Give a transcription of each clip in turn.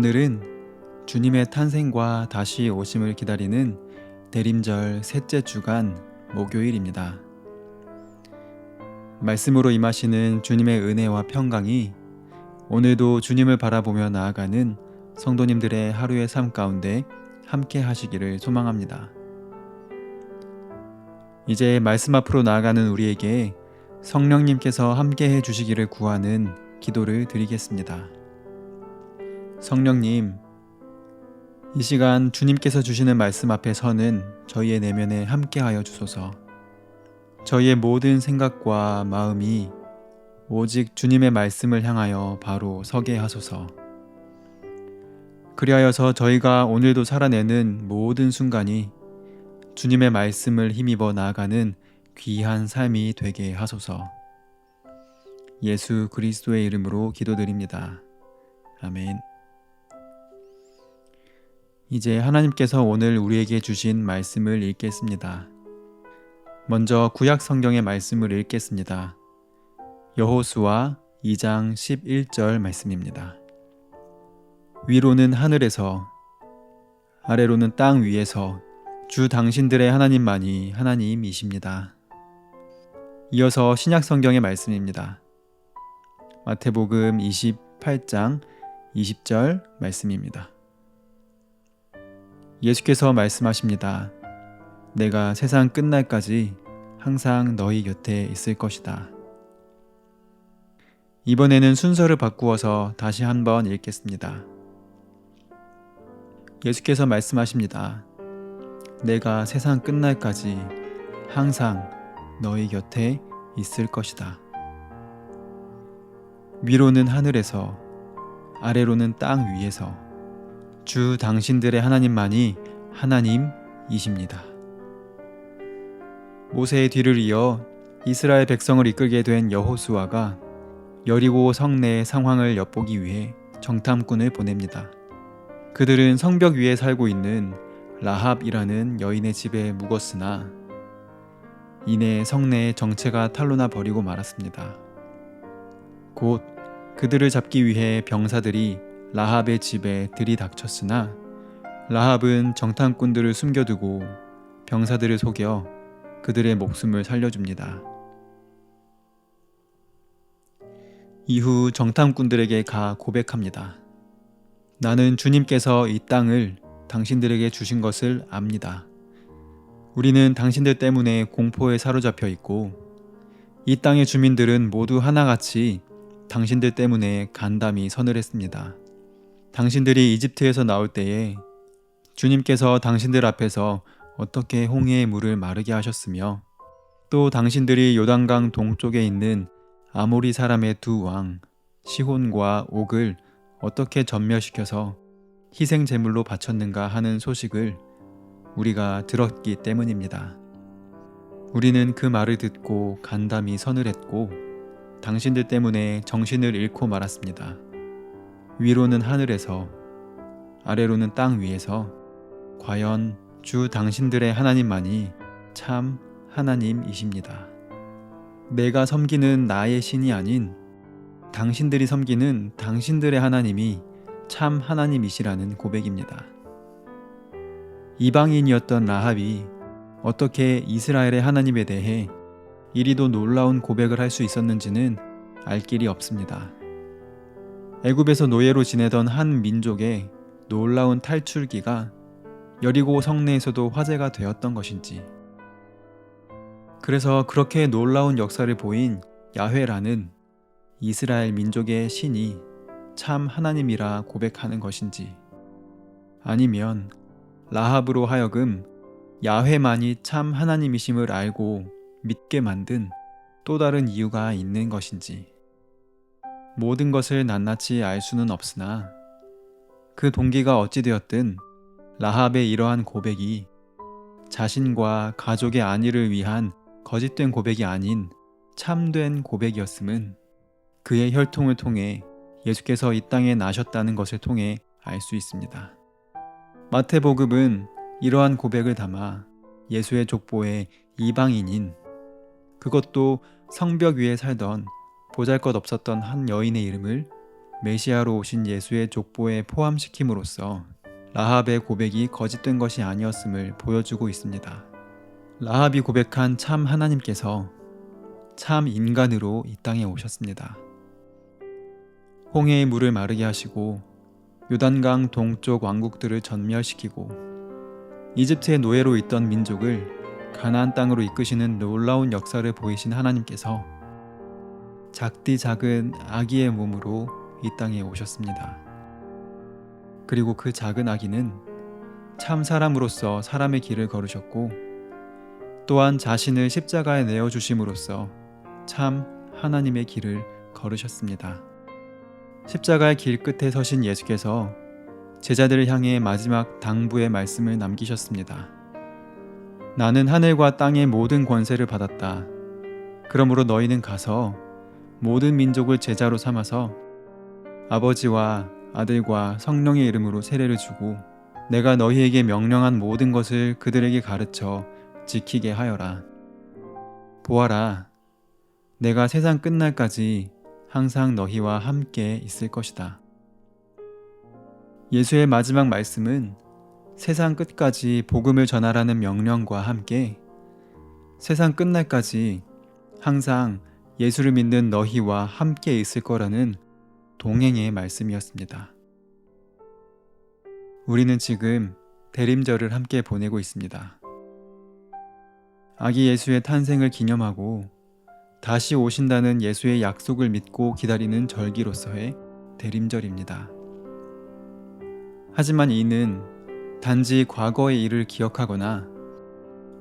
오늘은 주님의 탄생과 다시 오심을 기다리는 대림절 셋째 주간 목요일입니다. 말씀으로 임하시는 주님의 은혜와 평강이 오늘도 주님을 바라보며 나아가는 성도님들의 하루의 삶 가운데 함께 하시기를 소망합니다. 이제 말씀 앞으로 나아가는 우리에게 성령님께서 함께 해주시기를 구하는 기도를 드리겠습니다. 성령님, 이 시간 주님께서 주시는 말씀 앞에 서는 저희의 내면에 함께하여 주소서. 저희의 모든 생각과 마음이 오직 주님의 말씀을 향하여 바로 서게 하소서. 그리하여서 저희가 오늘도 살아내는 모든 순간이 주님의 말씀을 힘입어 나아가는 귀한 삶이 되게 하소서. 예수 그리스도의 이름으로 기도드립니다. 아멘. 이제 하나님께서 오늘 우리에게 주신 말씀을 읽겠습니다. 먼저 구약 성경의 말씀을 읽겠습니다. 여호수아 2장 11절 말씀입니다. 위로는 하늘에서, 아래로는 땅 위에서 주 당신들의 하나님만이 하나님이십니다. 이어서 신약 성경의 말씀입니다. 마태복음 28장 20절 말씀입니다. 예수께서 말씀하십니다. 내가 세상 끝날까지 항상 너희 곁에 있을 것이다. 이번에는 순서를 바꾸어서 다시 한번 읽겠습니다. 예수께서 말씀하십니다. 내가 세상 끝날까지 항상 너희 곁에 있을 것이다. 위로는 하늘에서, 아래로는 땅 위에서 주 당신들의 하나님만이 하나님이십니다. 모세의 뒤를 이어 이스라엘 백성을 이끌게 된 여호수아가 여리고 성내의 상황을 엿보기 위해 정탐꾼을 보냅니다. 그들은 성벽 위에 살고 있는 라합이라는 여인의 집에 묵었으나 이내 성내의 정체가 탄로나 버리고 말았습니다. 곧 그들을 잡기 위해 병사들이 라합의 집에 들이닥쳤으나 라합은 정탐꾼들을 숨겨두고 병사들을 속여 그들의 목숨을 살려줍니다. 이후 정탐꾼들에게 가 고백합니다. 나는 주님께서 이 땅을 당신들에게 주신 것을 압니다. 우리는 당신들 때문에 공포에 사로잡혀 있고 이 땅의 주민들은 모두 하나같이 당신들 때문에 간담이 서늘했습니다. 당신들이 이집트에서 나올 때에 주님께서 당신들 앞에서 어떻게 홍해의 물을 마르게 하셨으며 또 당신들이 요단강 동쪽에 있는 아모리 사람의 두 왕 시혼과 옥을 어떻게 전멸시켜서 희생 제물로 바쳤는가 하는 소식을 우리가 들었기 때문입니다. 우리는 그 말을 듣고 간담이 서늘했고 당신들 때문에 정신을 잃고 말았습니다. 위로는 하늘에서, 아래로는 땅 위에서 과연 주 당신들의 하나님만이 참 하나님이십니다. 내가 섬기는 나의 신이 아닌 당신들이 섬기는 당신들의 하나님이 참 하나님이시라는 고백입니다. 이방인이었던 라합이 어떻게 이스라엘의 하나님에 대해 이리도 놀라운 고백을 할 수 있었는지는 알 길이 없습니다. 애굽에서 노예로 지내던 한 민족의 놀라운 탈출기가 여리고 성내에서도 화제가 되었던 것인지, 그래서 그렇게 놀라운 역사를 보인 야훼라는 이스라엘 민족의 신이 참 하나님이라 고백하는 것인지, 아니면 라합으로 하여금 야훼만이 참 하나님이심을 알고 믿게 만든 또 다른 이유가 있는 것인지, 모든 것을 낱낱이 알 수는 없으나 그 동기가 어찌되었든 라합의 이러한 고백이 자신과 가족의 안위를 위한 거짓된 고백이 아닌 참된 고백이었음은 그의 혈통을 통해 예수께서 이 땅에 나셨다는 것을 통해 알 수 있습니다. 마태복음은 이러한 고백을 담아 예수의 족보에 이방인인, 그것도 성벽 위에 살던 보잘것없었던 한 여인의 이름을 메시아로 오신 예수의 족보에 포함시킴으로써 라합의 고백이 거짓된 것이 아니었음을 보여주고 있습니다. 라합이 고백한 참 하나님께서 참 인간으로 이 땅에 오셨습니다. 홍해의 물을 마르게 하시고 요단강 동쪽 왕국들을 전멸시키고 이집트의 노예로 있던 민족을 가나안 땅으로 이끄시는 놀라운 역사를 보이신 하나님께서 작디 작은 아기의 몸으로 이 땅에 오셨습니다. 그리고 그 작은 아기는 참 사람으로서 사람의 길을 걸으셨고 또한 자신을 십자가에 내어주심으로써 참 하나님의 길을 걸으셨습니다. 십자가의 길 끝에 서신 예수께서 제자들을 향해 마지막 당부의 말씀을 남기셨습니다. 나는 하늘과 땅의 모든 권세를 받았다. 그러므로 너희는 가서 모든 민족을 제자로 삼아서 아버지와 아들과 성령의 이름으로 세례를 주고 내가 너희에게 명령한 모든 것을 그들에게 가르쳐 지키게 하여라. 보아라, 내가 세상 끝날까지 항상 너희와 함께 있을 것이다. 예수의 마지막 말씀은 세상 끝까지 복음을 전하라는 명령과 함께 세상 끝날까지 항상 예수를 믿는 너희와 함께 있을 거라는 동행의 말씀이었습니다. 우리는 지금 대림절을 함께 보내고 있습니다. 아기 예수의 탄생을 기념하고 다시 오신다는 예수의 약속을 믿고 기다리는 절기로서의 대림절입니다. 하지만 이는 단지 과거의 일을 기억하거나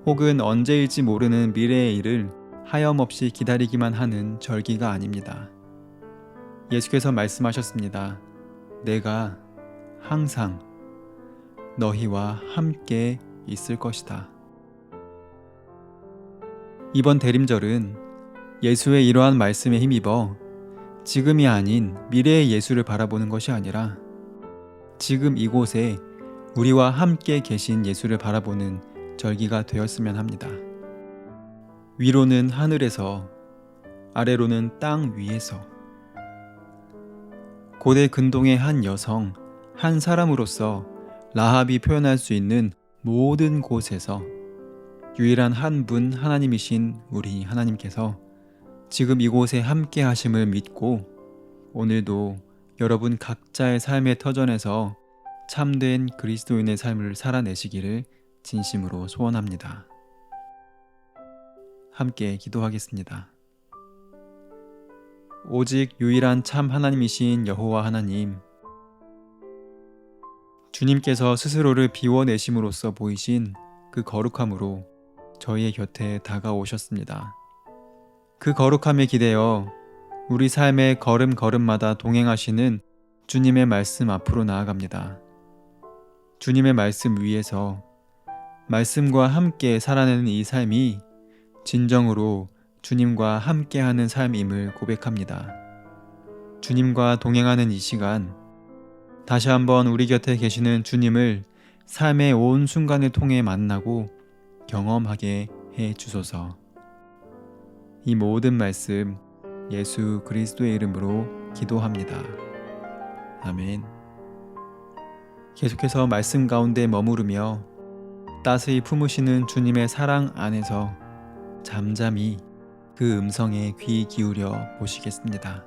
혹은 언제일지 모르는 미래의 일을 하염없이 기다리기만 하는 절기가 아닙니다. 예수께서 말씀하셨습니다. 내가 항상 너희와 함께 있을 것이다. 이번 대림절은 예수의 이러한 말씀에 힘입어 지금이 아닌 미래의 예수를 바라보는 것이 아니라 지금 이곳에 우리와 함께 계신 예수를 바라보는 절기가 되었으면 합니다. 위로는 하늘에서, 아래로는 땅 위에서. 고대 근동의 한 여성, 한 사람으로서 라합이 표현할 수 있는 모든 곳에서 유일한 한 분 하나님이신 우리 하나님께서 지금 이곳에 함께 하심을 믿고 오늘도 여러분 각자의 삶의 터전에서 참된 그리스도인의 삶을 살아내시기를 진심으로 소원합니다. 함께 기도하겠습니다. 오직 유일한 참 하나님이신 여호와 하나님, 주님께서 스스로를 비워내심으로써 보이신 그 거룩함으로 저희의 곁에 다가오셨습니다. 그 거룩함에 기대어 우리 삶의 걸음걸음마다 동행하시는 주님의 말씀 앞으로 나아갑니다. 주님의 말씀 위에서 말씀과 함께 살아내는 이 삶이 진정으로 주님과 함께하는 삶임을 고백합니다. 주님과 동행하는 이 시간, 다시 한번 우리 곁에 계시는 주님을 삶의 온 순간을 통해 만나고 경험하게 해 주소서. 이 모든 말씀 예수 그리스도의 이름으로 기도합니다. 아멘. 계속해서 말씀 가운데 머무르며 따스히 품으시는 주님의 사랑 안에서 잠잠히 그 음성에 귀 기울여 보시겠습니다.